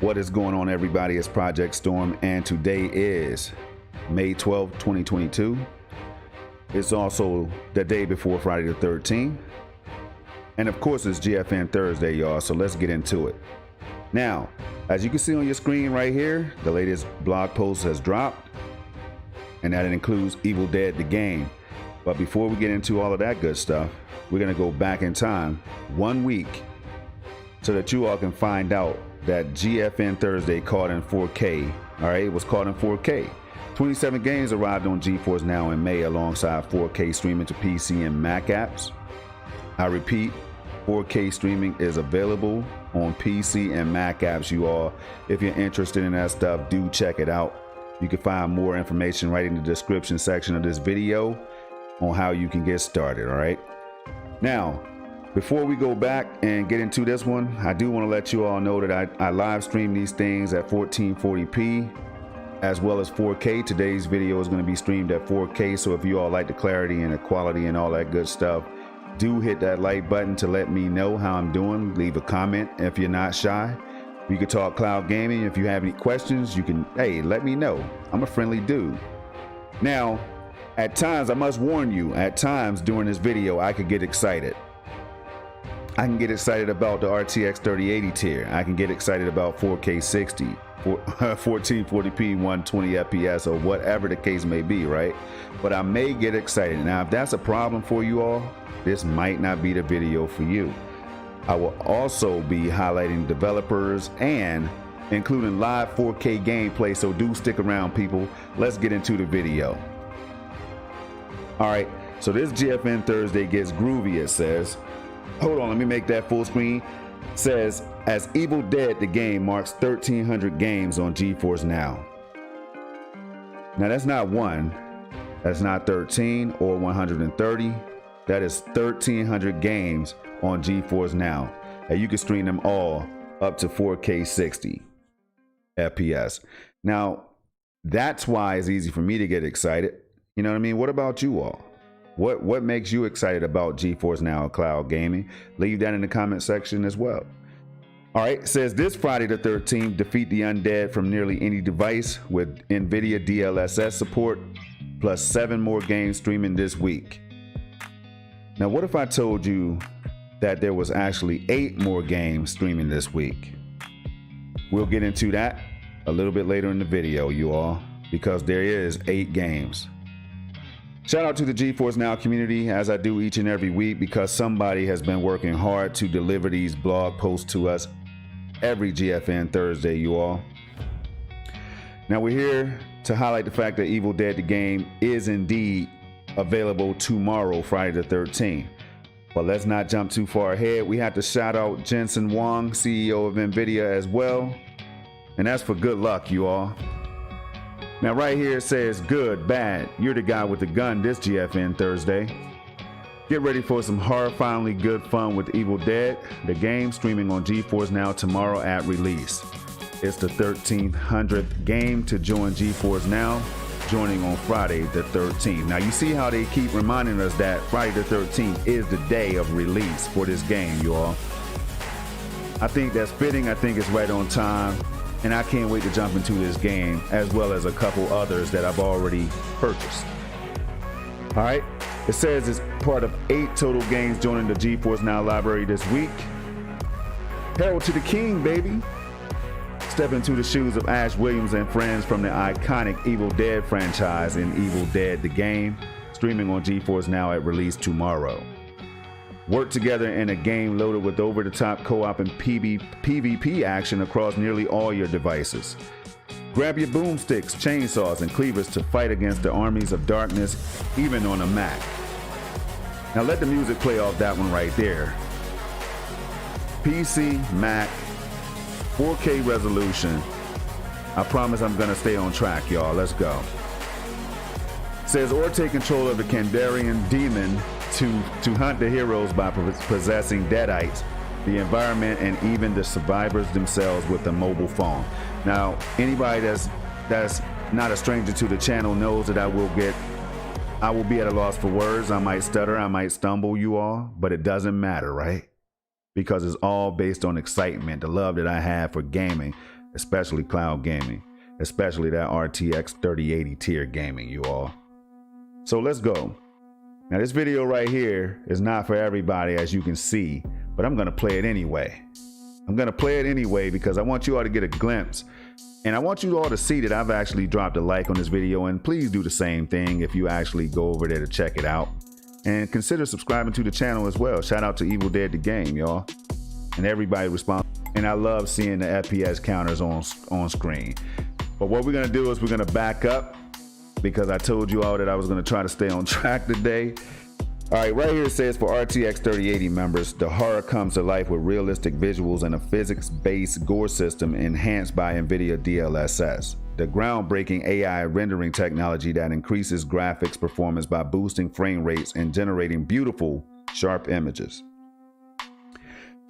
What is going on, everybody? It's Project Storm, and today is May 12th, 2022. It's also the day before Friday the 13th. And of course, it's GFN Thursday, y'all, so let's get into it. Now, as you can see on your screen right here, the latest blog post has dropped, and that includes Evil Dead the game. But before we get into all of that good stuff, we're going to go back in time 1 week so that you all can find out that GFN Thursday caught in 4K. All right, it was caught in 4K. 27 games arrived on Geforce Now in May alongside 4K streaming to PC and Mac apps. I repeat, 4K streaming is available on PC and Mac apps, you all. If you're interested in that stuff, do check it out. You can find more information right in the description section of this video on how you can get started, all right? Now, before we go back and get into this one, I do want to let you all know that I live stream these things at 1440p as well as 4K. Today's video is going to be streamed at 4K, so if you all like the clarity and the quality and all that good stuff, do hit that like button to let me know how I'm doing. Leave a comment if you're not shy. We could talk cloud gaming. If you have any questions, you can, hey, let me know. I'm a friendly dude. Now, at times, I must warn you, at times during this video, I could get excited. I can get excited about the RTX 3080 tier. I can get excited about 4K 60, 1440p, 120 FPS, or whatever the case may be, right? But I may get excited. Now, if that's a problem for you all, this might not be the video for you. I will also be highlighting developers and including live 4K gameplay, so do stick around, people. Let's get into the video. All right, so this GFN Thursday gets groovy, it says. Hold on, let me make that full screen. It says, as Evil Dead the game marks 1,300 games on Geforce Now. Now that's not one, that's not 13 or 130. That is 1,300 games on Geforce Now. And you can stream them all up to 4K 60 FPS. Now, that's why it's easy for me to get excited. You know what I mean? What about you all? What makes you excited about Geforce Now cloud gaming? Leave that in the comment section as well. All right, it says this Friday the 13th, defeat the undead from nearly any device with NVIDIA DLSS support, plus 7 more games streaming this week. Now, what if I told you that there was actually 8 more games streaming this week? We'll get into that a little bit later in the video, you all, because there is 8 games. Shout out to the Geforce Now community, as I do each and every week, because somebody has been working hard to deliver these blog posts to us every GFN Thursday, you all. Now we're here to highlight the fact that Evil Dead the game is indeed available tomorrow, Friday the 13th. But let's not jump too far ahead. We have to shout out Jensen Huang, CEO of NVIDIA as well. And that's for good luck, you all. Now right here it says good, bad. You're the guy with the gun this GFN Thursday. Get ready for some horrifyingly good fun with Evil Dead, the game, streaming on Geforce Now tomorrow at release. It's the 1,300th game to join Geforce Now, joining on Friday the 13th. Now you see how they keep reminding us that Friday the 13th is the day of release for this game, you all. I think that's fitting. I think it's right on time. And I can't wait to jump into this game, as well as a couple others that I've already purchased. All right, it says it's part of 8 total games joining the Geforce Now library this week. Hail to the king, baby. Step into the shoes of Ash Williams and friends from the iconic Evil Dead franchise in Evil Dead the game, streaming on Geforce Now at release tomorrow. Work together in a game loaded with over-the-top co-op and PvP action across nearly all your devices. Grab your boomsticks, chainsaws, and cleavers to fight against the armies of darkness, even on a Mac. Now let the music play off that one right there. PC, Mac, 4K resolution. I promise I'm gonna stay on track, y'all. Let's go. Says, or take control of the Kandarian demon to hunt the heroes by possessing deadites, the environment, and even the survivors themselves with a mobile phone. Now, anybody that's not a stranger to the channel knows that I will get I will be at a loss for words. I might stutter, I might stumble, you all, but it doesn't matter, right? Because it's all based on excitement, the love that I have for gaming, especially cloud gaming, especially that RTX 3080 tier gaming, you all. So let's go. Now this video right here is not for everybody, as you can see, but I'm gonna play it anyway. I'm gonna play it anyway because I want you all to get a glimpse, and I want you all to see that I've actually dropped a like on this video, and please do the same thing if you actually go over there to check it out. And consider subscribing to the channel as well. Shout out to Evil Dead the Game, y'all. And everybody responsible. And I love seeing the FPS counters on screen. But what we're gonna do is we're gonna back up because I told you all that I was gonna try to stay on track today. All right, right here it says for RTX 3080 members, the horror comes to life with realistic visuals and a physics-based gore system enhanced by NVIDIA DLSS. The groundbreaking AI rendering technology that increases graphics performance by boosting frame rates and generating beautiful, sharp images.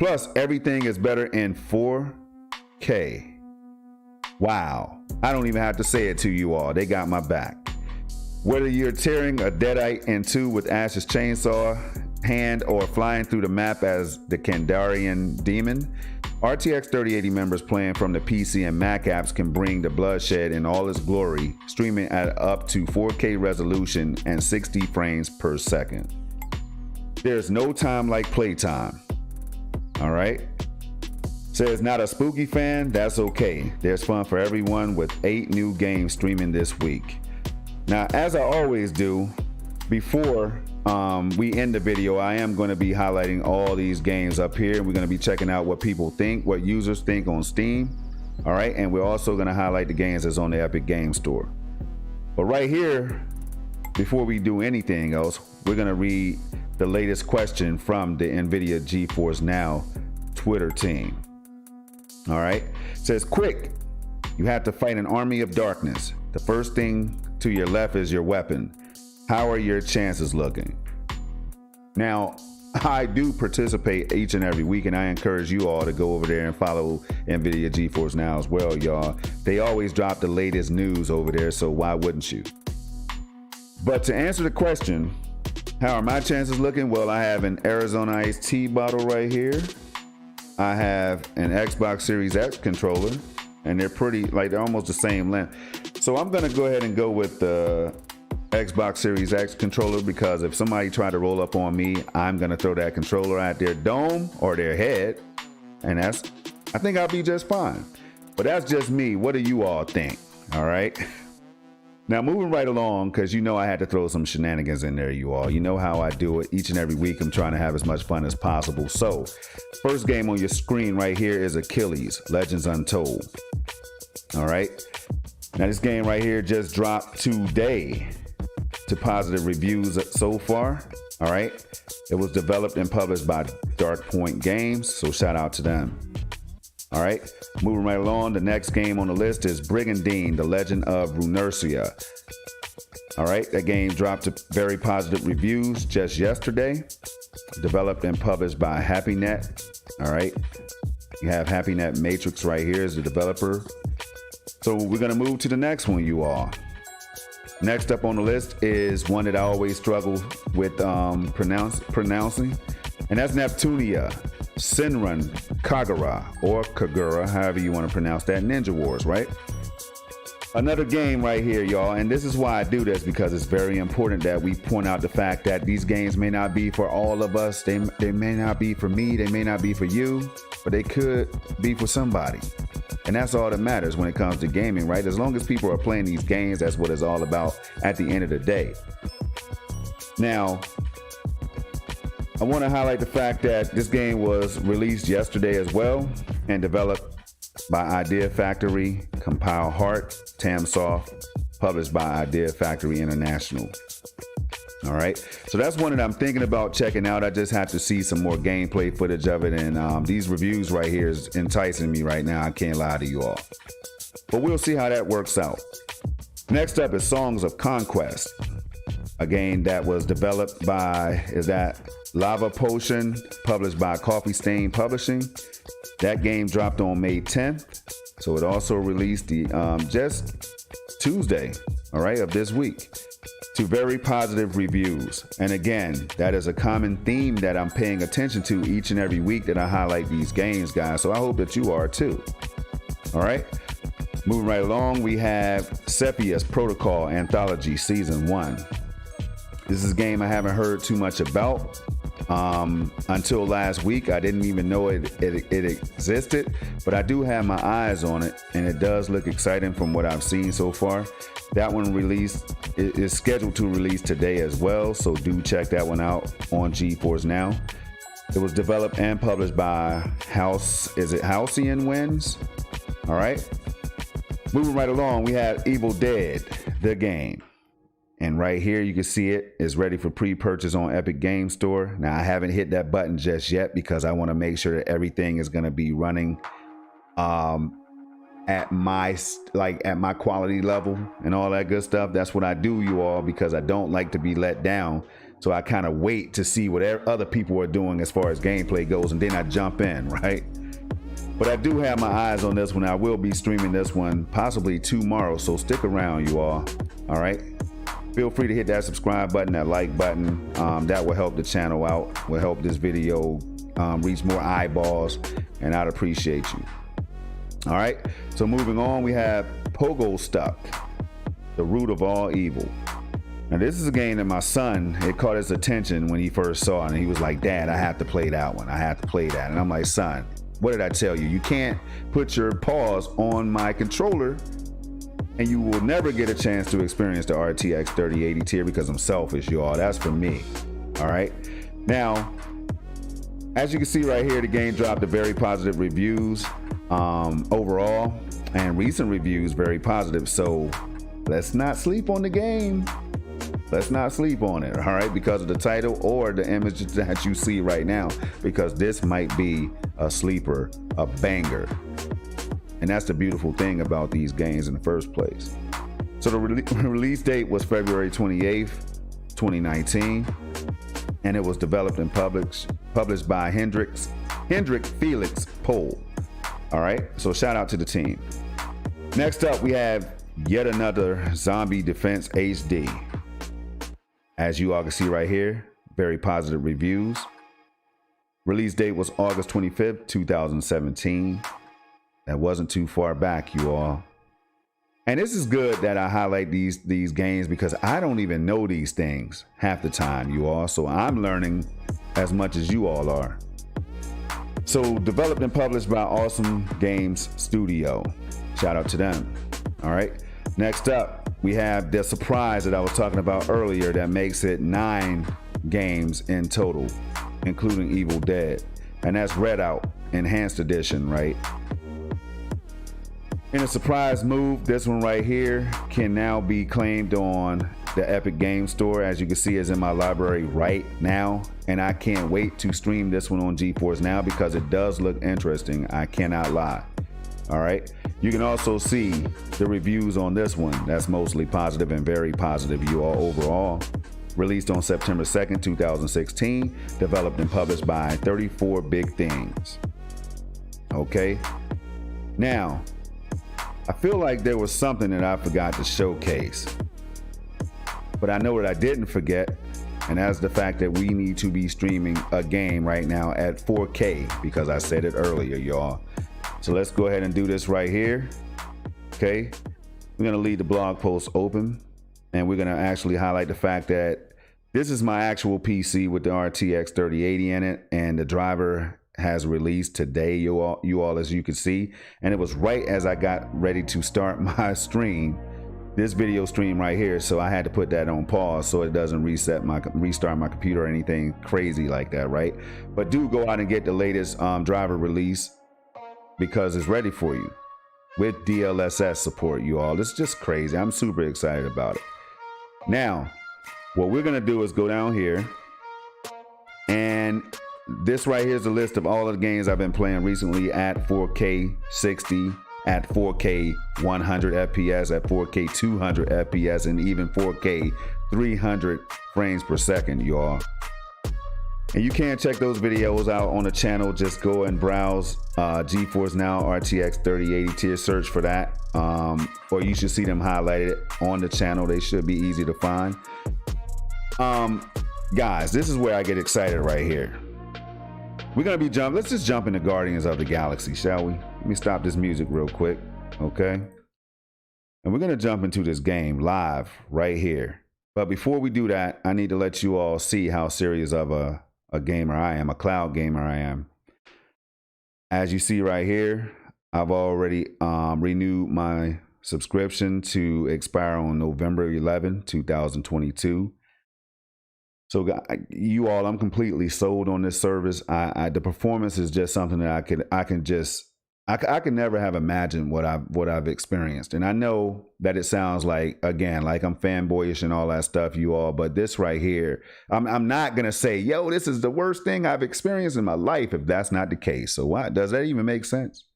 Plus, everything is better in 4K. Wow, I don't even have to say it to you all, they got my back. Whether you're tearing a deadite in two with Ash's chainsaw hand or flying through the map as the Kandarian demon, RTX 3080 members playing from the PC and Mac apps can bring the bloodshed in all its glory, streaming at up to 4K resolution and 60 frames per second. There's no time like playtime. All right? Says not a spooky fan, that's okay. There's fun for everyone with 8 new games streaming this week. Now, as I always do, before we end the video, I am going to be highlighting all these games up here. We're going to be checking out what people think, what users think on Steam. All right, and we're also going to highlight the games that's on the Epic Game Store. But right here, before we do anything else, we're going to read the latest question from the NVIDIA Geforce Now Twitter team. All right, it says, quick, you have to fight an army of darkness. The first thing to your left is your weapon. How are your chances looking? Now, I do participate each and every week, and I encourage you all to go over there and follow NVIDIA Geforce Now as well, y'all. They always drop the latest news over there, so why wouldn't you? But to answer the question, how are my chances looking? Well, I have an Arizona iced tea bottle right here. I have an Xbox Series X controller, and they're pretty, like they're almost the same length. So I'm gonna go ahead and go with the Xbox Series X controller because if somebody tried to roll up on me, I'm gonna throw that controller at their dome or their head, and I think I'll be just fine. But that's just me. What do you all think? All right. Now moving right along, because you know I had to throw some shenanigans in there, you all. You know how I do it each and every week. I'm trying to have as much fun as possible. So first game on your screen right here is Achilles, Legends Untold. All right. Now this game right here just dropped today to positive reviews so far. All right. It was developed and published by Dark Point Games, so shout out to them. All right, moving right along, the next game on the list is Brigandine, The Legend of Runercia. All right, that game dropped to very positive reviews just yesterday. Developed and published by HappyNet. All right, you have HappyNet Matrix right here as the developer. So we're gonna move to the next one, you all. Next up on the list is one that I always struggle with pronouncing, and that's Neptunia. Senran Kagura, or Kagura, however you want to pronounce that, Ninja Wars, right? Another game right here, y'all, and this is why I do this, because it's very important that we point out the fact that these games may not be for all of us. They may not be for me, they may not be for you, but they could be for somebody. And that's all that matters when it comes to gaming, right? As long as people are playing these games, that's what it's all about at the end of the day. Now, I want to highlight the fact that this game was released yesterday as well and developed by Idea Factory, Compile Heart, Tamsoft, published by Idea Factory International. All right, so that's one that I'm thinking about checking out. I just have to see some more gameplay footage of it, and these reviews right here is enticing me right now. I can't lie to you all, but we'll see how that works out. Next up is Songs of Conquest, a game that was developed by, Lava Potion, published by Coffee Stain Publishing. That game dropped on May 10th, so it also released just Tuesday, all right, of this week. to very positive reviews. And again, that is a common theme that I'm paying attention to each and every week that I highlight these games, guys. So I hope that you are too. All right. Moving right along, we have Cepheus Protocol Anthology Season 1. This is a game I haven't heard too much about. Until last week, I didn't even know it existed, but I do have my eyes on it, and it does look exciting from what I've seen so far. That one is scheduled to release today as well, so do check that one out on Geforce now. It was developed and published by Halcyon Winds? All right. Moving right along, we have Evil Dead, the game. And right here, you can see it is ready for pre-purchase on Epic Game Store. Now, I haven't hit that button just yet because I want to make sure that everything is going to be running at my quality level and all that good stuff. That's what I do, you all, because I don't like to be let down. So I kind of wait to see what other people are doing as far as gameplay goes, and then I jump in, right? But I do have my eyes on this one. I will be streaming this one possibly tomorrow, so stick around, you all. All right. Feel free to hit that subscribe button, that like button. That will help the channel out, will help this video reach more eyeballs, and I'd appreciate you. All right, so moving on, we have Pogo Stuck, the root of all evil. Now, this is a game that my son, it caught his attention when he first saw it, and he was like, Dad, I have to play that one. I have to play that. And I'm like, son, what did I tell you? You can't put your paws on my controller, and you will never get a chance to experience the RTX 3080 tier because I'm selfish, y'all. That's for me. All right. Now, as you can see right here, the game dropped a very positive reviews overall, and recent reviews very positive. So let's not sleep on the game. Let's not sleep on it, all right, because of the title or the images that you see right now, because this might be a sleeper, a banger. And that's the beautiful thing about these games in the first place. So the release date was February 28th, 2019, and it was developed and published by Hendrik Felix Pohl. All right, so shout out to the team. Next up, we have yet another Zombie Defense HD. As you all can see right here, very positive reviews. Release date was August 25th, 2017. That wasn't too far back, you all. And this is good that I highlight these games because I don't even know these things half the time, you all. So I'm learning as much as you all are. So developed and published by Awesome Games Studio. Shout out to them. All right. Next up, we have the surprise that I was talking about earlier that makes it 9 games in total, including Evil Dead. And that's Redout Enhanced Edition, right? In a surprise move, this one right here can now be claimed on the Epic Game Store. As you can see, is in my library right now, and I can't wait to stream this one on Geforce now because it does look interesting. I cannot lie. All right. You can also see the reviews on this one. That's mostly positive and very positive, you all, overall. Released on September 2nd, 2016. Developed and published by 34 Big Things. Okay. Now, I feel like there was something that I forgot to showcase, but I know that I didn't forget, and that's the fact that we need to be streaming a game right now at 4K because I said it earlier, y'all. So let's go ahead and do this right here. Okay, we're gonna leave the blog post open, and we're gonna actually highlight the fact that this is my actual PC with the RTX 3080 in it, and the driver has released today, you all, as you can see. And it was right as I got ready to start my stream, this video stream right here. So I had to put that on pause so it doesn't restart my computer or anything crazy like that, right? But do go out and get the latest driver release because it's ready for you with DLSS support, you all. This is just crazy. I'm super excited about it. Now, what we're gonna do is go down here, and this right here is a list of all of the games I've been playing recently at 4K 60, at 4K 100 FPS, at 4K 200 FPS, and even 4K 300 frames per second, y'all. And you can check those videos out on the channel. Just go and browse Geforce Now RTX 3080 tier, search for that. Or you should see them highlighted on the channel. They should be easy to find. Guys, this is where I get excited right here. We're gonna be let's just jump into Guardians of the Galaxy, shall we? Let me stop this music real quick, okay? And we're gonna jump into this game live right here. But before we do that, I need to let you all see how serious of a gamer I am, a cloud gamer I am. As you see right here, I've already renewed my subscription to expire on November 11, 2022. So you all, I'm completely sold on this service. The performance is just something that I can never have imagined what I've experienced. And I know that it sounds like, again, like I'm fanboyish and all that stuff, you all, but this right here, I'm not gonna say, yo, this is the worst thing I've experienced in my life if that's not the case. So why does that even make sense?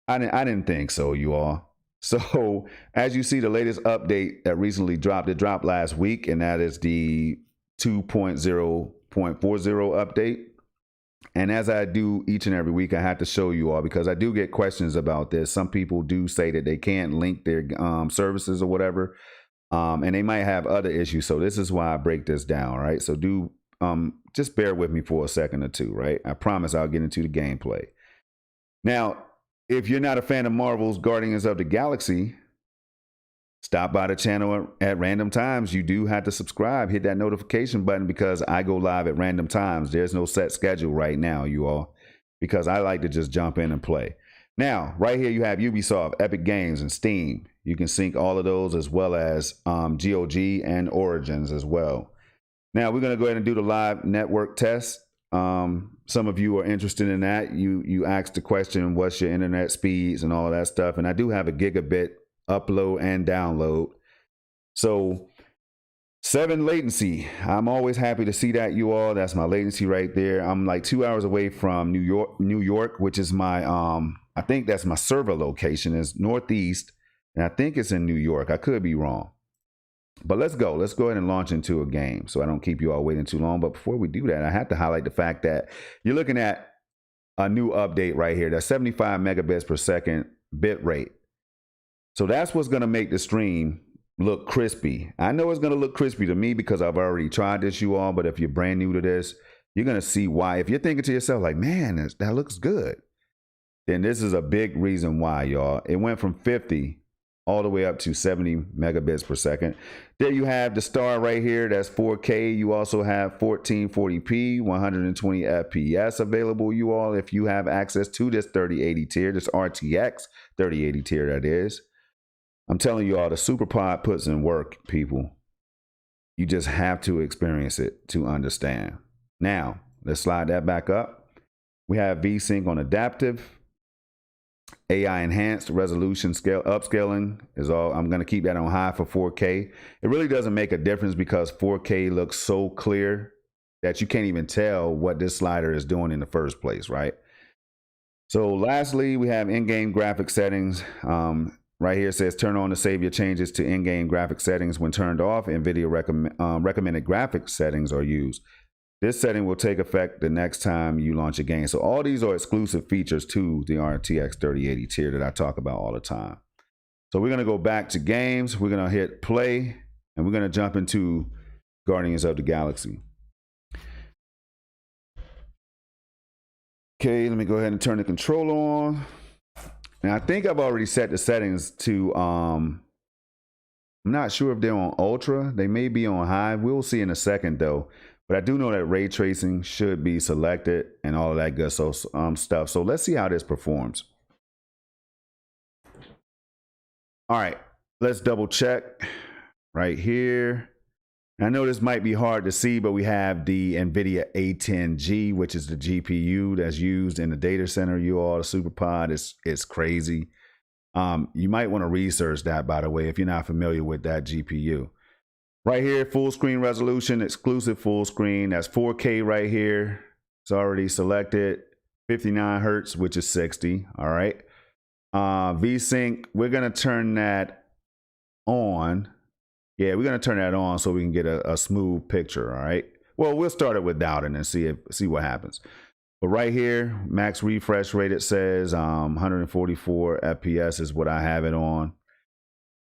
I didn't think so, you all. So as you see, the latest update that recently dropped, it dropped last week, and that is the 2.0.40 update. And as I do each and every week, I have to show you all, because I do get questions about this. Some people do say that they can't link their services or whatever, and they might have other issues. So this is why I break this down, right? So do just bear with me for a second or two, right? I promise I'll get into the gameplay. Now, if you're not a fan of Marvel's Guardians of the Galaxy, stop by the channel at random times. You do have to subscribe, hit that notification button, because I go live at random times. There's no set schedule right now, you all, because I like to just jump in and play. Now, right here you have Ubisoft, Epic Games, and Steam. You can sync all of those, as well as GOG and Origins as well. Now we're going to go ahead and do the live network test. Some of you are interested in that. You asked the question, what's your internet speeds and all of that stuff. And I do have a gigabit upload and download. So 7 latency. I'm always happy to see that, you all. That's my latency right there. I'm like 2 hours away from New York, which is my I think that's my server location, is Northeast, and I think it's in New York. I could be wrong. But let's go ahead and launch into a game so I don't keep you all waiting too long. But before we do that, I have to highlight the fact that you're looking at a new update right here. That's 75 megabits per second bit rate. So that's what's going to make the stream look crispy. I know it's going to look crispy to me because I've already tried this, you all. But if you're brand new to this, you're going to see why. If you're thinking to yourself like, man, that looks good, then this is a big reason why, y'all. It went from 50 all the way up to 70 megabits per second. There you have the star right here. That's 4K. You also have 1440p, 120 FPS available, you all, if you have access to this 3080 tier, this RTX 3080 tier, that is. I'm telling you all, the SuperPod puts in work, people. You just have to experience it to understand. Now, let's slide that back up. We have VSync on adaptive. AI enhanced resolution upscaling is all. I'm going to keep that on high for 4K. It really doesn't make a difference because 4K looks so clear that you can't even tell what this slider is doing in the first place, right? So lastly, we have in-game graphic settings. Right here it says turn on to save your changes to in-game graphic settings. When turned off, NVIDIA recommended graphic settings are used. This setting will take effect the next time you launch a game. So all these are exclusive features to the RTX 3080 tier that I talk about all the time. So we're going to go back to games. We're going to hit play, and we're going to jump into Guardians of the Galaxy. Okay, let me go ahead and turn the controller on. And I think I've already set the settings to, I'm not sure if they're on ultra. They may be on high. We'll see in a second though. But I do know that ray tracing should be selected and all of that good stuff. So let's see how this performs. All right, let's double check right here. I know this might be hard to see, but we have the NVIDIA A10G, which is the GPU that's used in the data center. You all, the SuperPod is crazy. You might want to research that, by the way, if you're not familiar with that GPU. Right here, full screen resolution, exclusive full screen. That's 4K right here. It's already selected. 59 hertz, which is 60. All right. VSync, we're going to turn that on. Yeah, we're going to turn that on so we can get a smooth picture. All right. Well, we'll start it without it and see what happens. But right here, max refresh rate, it says 144 FPS is what I have it on.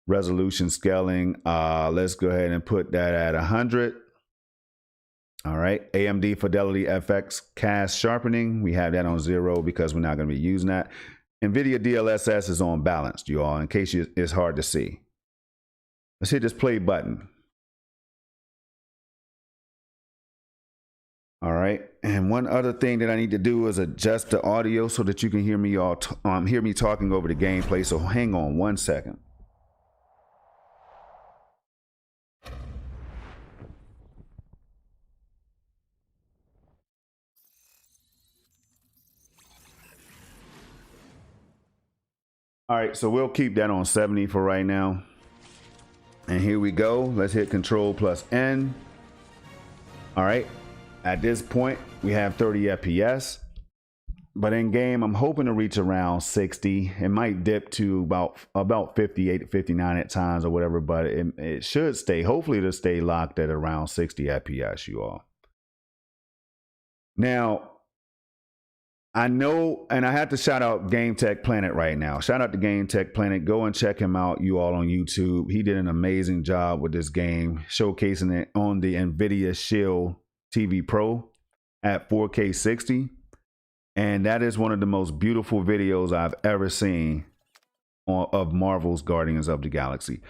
Resolution scaling, let's go ahead and put that at 100. All right, AMD Fidelity FX cast sharpening, we have that on 0 because we're not going to be using that. NVIDIA DLSS is on balanced, you all, in case it's hard to see. Let's hit this play button. All right, and one other thing that I need to do is adjust the audio so that you can hear me hear me talking over the gameplay. So hang on 1 second. All right, so we'll keep that on 70 for right now. And here we go. Let's hit Control plus N. All right. At this point, we have 30 FPS. But in game, I'm hoping to reach around 60. It might dip to about 58, 59 at times or whatever, but it should stay. Hopefully it'll stay locked at around 60 FPS, you all. Now, I know, and I have to shout out Game Tech Planet right now. Shout out to Game Tech Planet. Go and check him out, you all, on YouTube. He did an amazing job with this game, showcasing it on the NVIDIA Shield TV Pro at 4K 60. And that is one of the most beautiful videos I've ever seen of Marvel's Guardians of the Galaxy.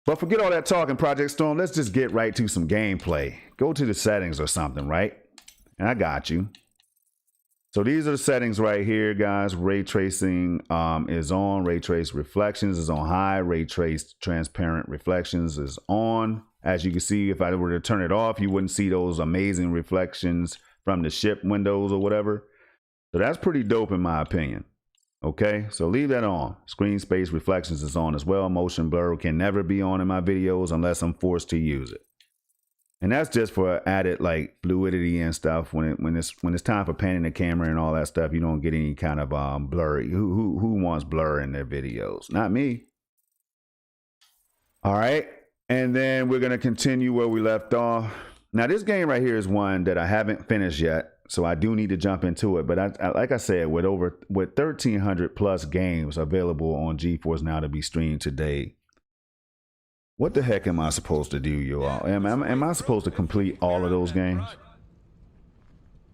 But forget all that talking, Project Storm. Let's just get right to some gameplay. Go to the settings or something, right? And I got you. So these are the settings right here, guys. Ray tracing is on. Ray trace reflections is on high. Ray trace transparent reflections is on. As you can see, if I were to turn it off, you wouldn't see those amazing reflections from the ship windows or whatever. So that's pretty dope in my opinion. Okay, so leave that on. Screen space reflections is on as well. Motion blur can never be on in my videos unless I'm forced to use it. And that's just for added like fluidity and stuff. When it's time for panning the camera and all that stuff, you don't get any kind of blurry. Who wants blur in their videos? Not me. All right, and then we're gonna continue where we left off. Now this game right here is one that I haven't finished yet, so I do need to jump into it. But like I said, with 1,300 plus games available on Geforce now to be streamed today. What the heck am I supposed to do, you all? Am I supposed to complete all of those games?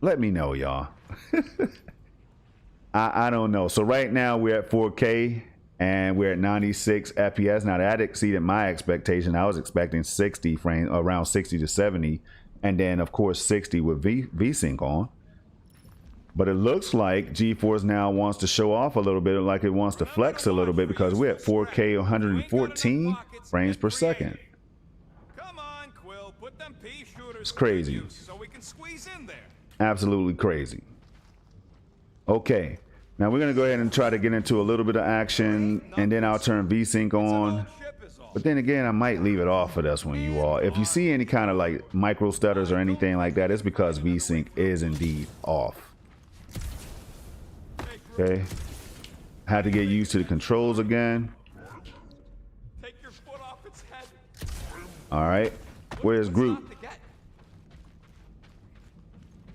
Let me know, y'all. I don't know. So right now we're at 4K and we're at 96 FPS. Now that exceeded my expectation. I was expecting 60 frames, around 60 to 70, and then of course 60 with VSync on. But it looks like Geforce now wants to show off a little bit, like it wants to flex a little bit, because we're at 4K 114 frames per second. It's crazy. Absolutely crazy. Okay, now we're gonna go ahead and try to get into a little bit of action, and then I'll turn VSync on. But then again, I might leave it off for this one, you all. If you see any kind of like micro stutters or anything like that, it's because VSync is indeed off. Okay, had to get used to the controls again. All right, where's Groot?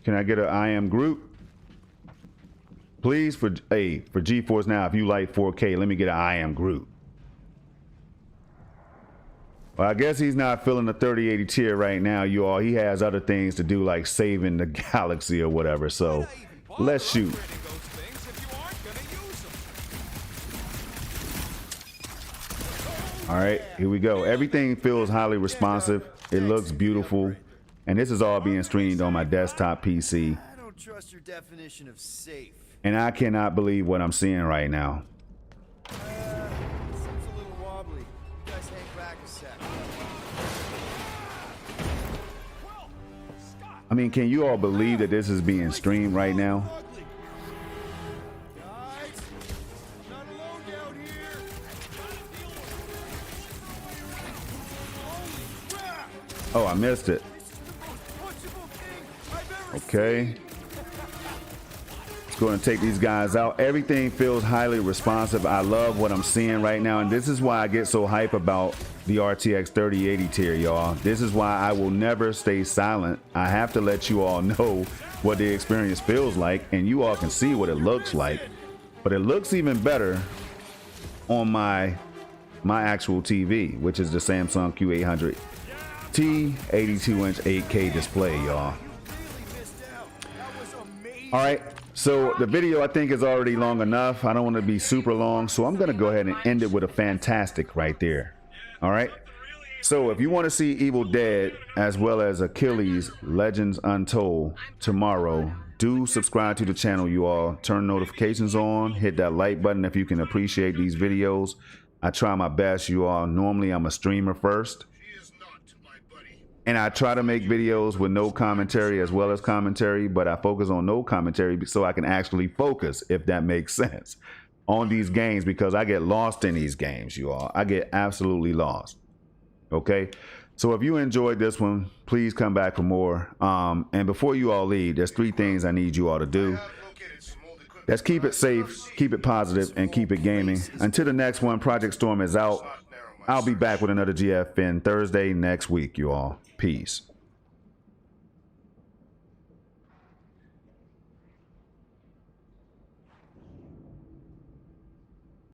Can I get an I am Groot? Please, for Geforce now, if you like 4K, let me get an I am Groot. Well, I guess he's not feeling the 3080 tier right now, you all. He has other things to do, like saving the galaxy or whatever. So let's shoot. All right, here we go. Everything feels highly responsive. It looks beautiful. And this is all being streamed on my desktop PC. I don't trust your definition of safe. And I cannot believe what I'm seeing right now. Seems a little wobbly. You guys hang back a sec. I mean, can you all believe that this is being streamed right now? Oh, I missed it. Okay. Let's go and take these guys out. Everything feels highly responsive. I love what I'm seeing right now. And this is why I get so hype about the RTX 3080 tier, y'all. This is why I will never stay silent. I have to let you all know what the experience feels like, and you all can see what it looks like. But it looks even better on my actual TV, which is the Samsung Q800T 82-inch 8K display, y'all. All right, so the video I think is already long enough. I don't want to be super long, so I'm gonna go ahead and end it with a fantastic right there. All right, so if you want to see Evil Dead as well as Achilles Legends Untold tomorrow, do subscribe to the channel, you all. Turn notifications on, hit that like button if you can appreciate these videos. I try my best, you all. Normally I'm a streamer first, and I try to make videos with no commentary as well as commentary, but I focus on no commentary so I can actually focus, if that makes sense, on these games, because I get lost in these games, you all. I get absolutely lost. Okay, so if you enjoyed this one, please come back for more. And before you all leave, there's 3 things I need you all to do. Let's keep it safe, keep it positive, and keep it gaming. Until the next one, Project Storm is out. I'll be back with another GFN Thursday next week, you all. Peace.